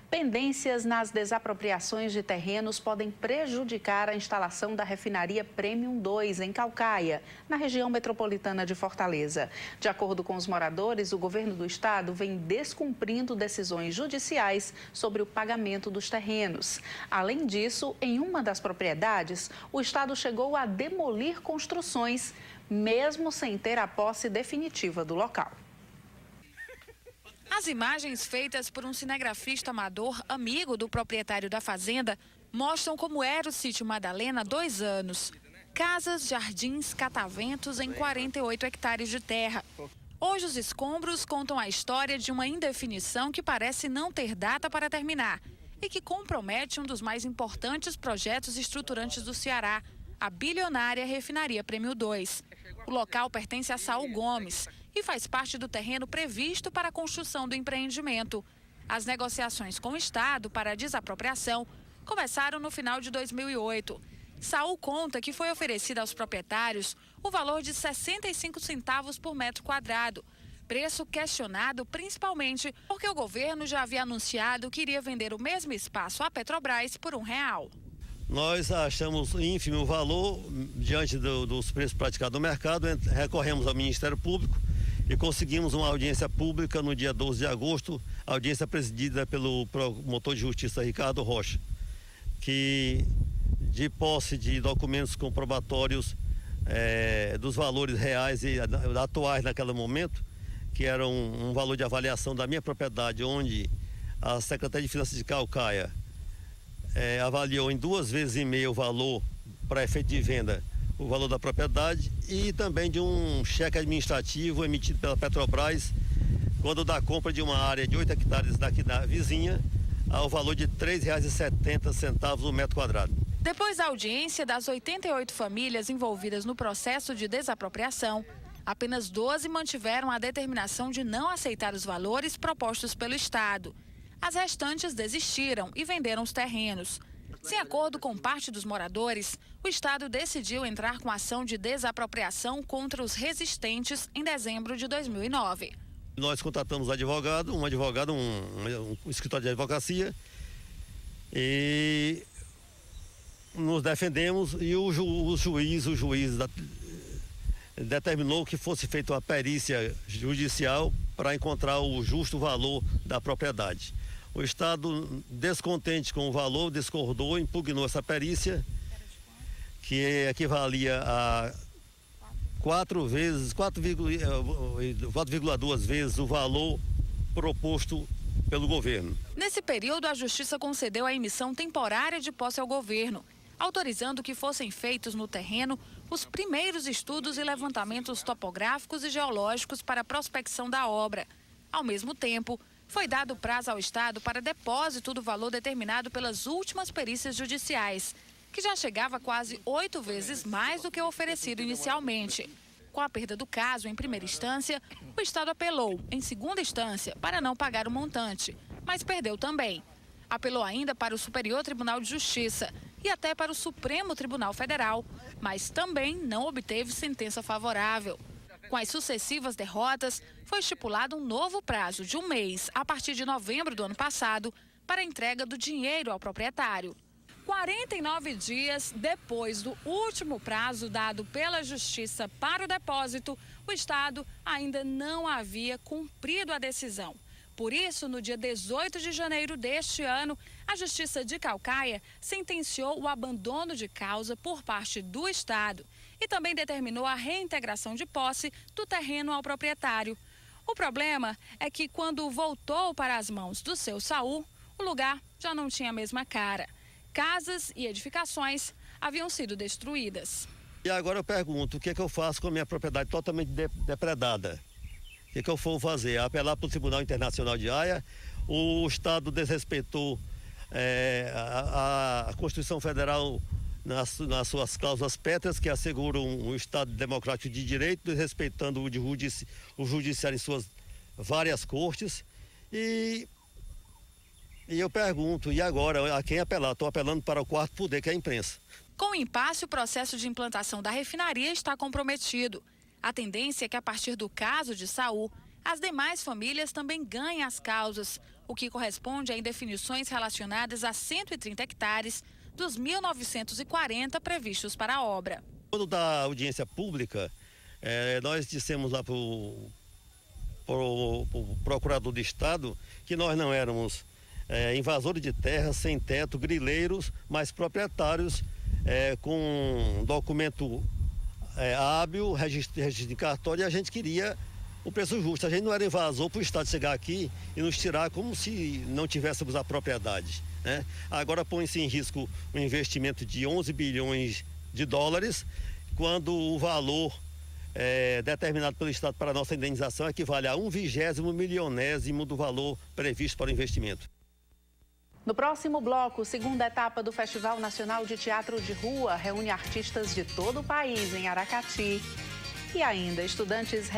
Pendências nas desapropriações de terrenos podem prejudicar a instalação da refinaria Premium 2 em Caucaia, na região metropolitana de Fortaleza. De acordo com os moradores, o governo do estado vem descumprindo decisões judiciais sobre o pagamento dos terrenos. Além disso, em uma das propriedades, o estado chegou a demolir construções, mesmo sem ter a posse definitiva do local. As imagens feitas por um cinegrafista amador, amigo do proprietário da fazenda, mostram como era o sítio Madalena há 2 anos. Casas, jardins, cataventos em 48 hectares de terra. Hoje os escombros contam a história de uma indefinição que parece não ter data para terminar e que compromete um dos mais importantes projetos estruturantes do Ceará, a bilionária refinaria Premium 2. O local pertence a Saul Gomes e faz parte do terreno previsto para a construção do empreendimento. As negociações com o Estado para a desapropriação começaram no final de 2008. Saul conta que foi oferecido aos proprietários o valor de 65 centavos por metro quadrado, preço questionado principalmente porque o governo já havia anunciado que iria vender o mesmo espaço à Petrobras por R$1. Nós achamos ínfimo o valor diante dos preços praticados no mercado, recorremos ao Ministério Público e conseguimos uma audiência pública no dia 12 de agosto, audiência presidida pelo promotor de justiça Ricardo Rocha, que de posse de documentos comprobatórios dos valores reais e atuais naquele momento, que era um valor de avaliação da minha propriedade, onde a Secretaria de Finanças de Caucaia avaliou em 2,5 vezes o valor para efeito de venda, o valor da propriedade, e também de um cheque administrativo emitido pela Petrobras quando da compra de uma área de 8 hectares daqui da vizinha ao valor de R$ 3,70 o metro quadrado. Depois da audiência das 88 famílias envolvidas no processo de desapropriação, apenas 12 mantiveram a determinação de não aceitar os valores propostos pelo Estado. As restantes desistiram e venderam os terrenos. Sem acordo com parte dos moradores, o Estado decidiu entrar com ação de desapropriação contra os resistentes em dezembro de 2009. Nós contratamos um escritório de advocacia e nos defendemos, e o juiz determinou que fosse feita uma perícia judicial para encontrar o justo valor da propriedade. O Estado, descontente com o valor, discordou, impugnou essa perícia, que equivalia a 4,2 vezes o valor proposto pelo governo. Nesse período, a Justiça concedeu a emissão temporária de posse ao governo, autorizando que fossem feitos no terreno os primeiros estudos e levantamentos topográficos e geológicos para a prospecção da obra. Ao mesmo tempo, foi dado prazo ao Estado para depósito do valor determinado pelas últimas perícias judiciais, que já chegava a quase 8 vezes mais do que o oferecido inicialmente. Com a perda do caso em primeira instância, o Estado apelou em segunda instância para não pagar o montante, mas perdeu também. Apelou ainda para o Superior Tribunal de Justiça e até para o Supremo Tribunal Federal, mas também não obteve sentença favorável. Com as sucessivas derrotas, foi estipulado um novo prazo de 1 mês, a partir de novembro do ano passado, para a entrega do dinheiro ao proprietário. 49 dias depois do último prazo dado pela Justiça para o depósito, o Estado ainda não havia cumprido a decisão. Por isso, no dia 18 de janeiro deste ano, a Justiça de Caucaia sentenciou o abandono de causa por parte do Estado e também determinou a reintegração de posse do terreno ao proprietário. O problema é que, quando voltou para as mãos do seu Saul, o lugar já não tinha a mesma cara. Casas e edificações haviam sido destruídas. E agora eu pergunto, o que é que eu faço com a minha propriedade totalmente depredada? O que é que eu vou fazer? Apelar para o Tribunal Internacional de Haia? O Estado desrespeitou a Constituição Federal nas suas cláusulas pétreas, que asseguram um Estado democrático de direito, desrespeitando o judiciário em suas várias cortes. E eu pergunto, e agora, a quem apelar? Estou apelando para o quarto poder, que é a imprensa. Com o impasse, o processo de implantação da refinaria está comprometido. A tendência é que, a partir do caso de Saul, As demais famílias também ganham as causas, o que corresponde a indefinições relacionadas a 130 hectares dos 1.940 previstos para a obra. Quando da audiência pública, nós dissemos lá para o procurador do Estado que nós não éramos invasores de terra, sem teto, grileiros, mas proprietários com documento hábil, registro de cartório, e a gente queria o preço justo. A gente não era invasor para o Estado chegar aqui e nos tirar como se não tivéssemos a propriedade, né? Agora põe-se em risco um investimento de 11 bilhões de dólares, quando o valor determinado pelo Estado para a nossa indenização equivale a 1/20 milionésimo do valor previsto para o investimento. No próximo bloco, segunda etapa do Festival Nacional de Teatro de Rua reúne artistas de todo o país em Aracati. E ainda, estudantes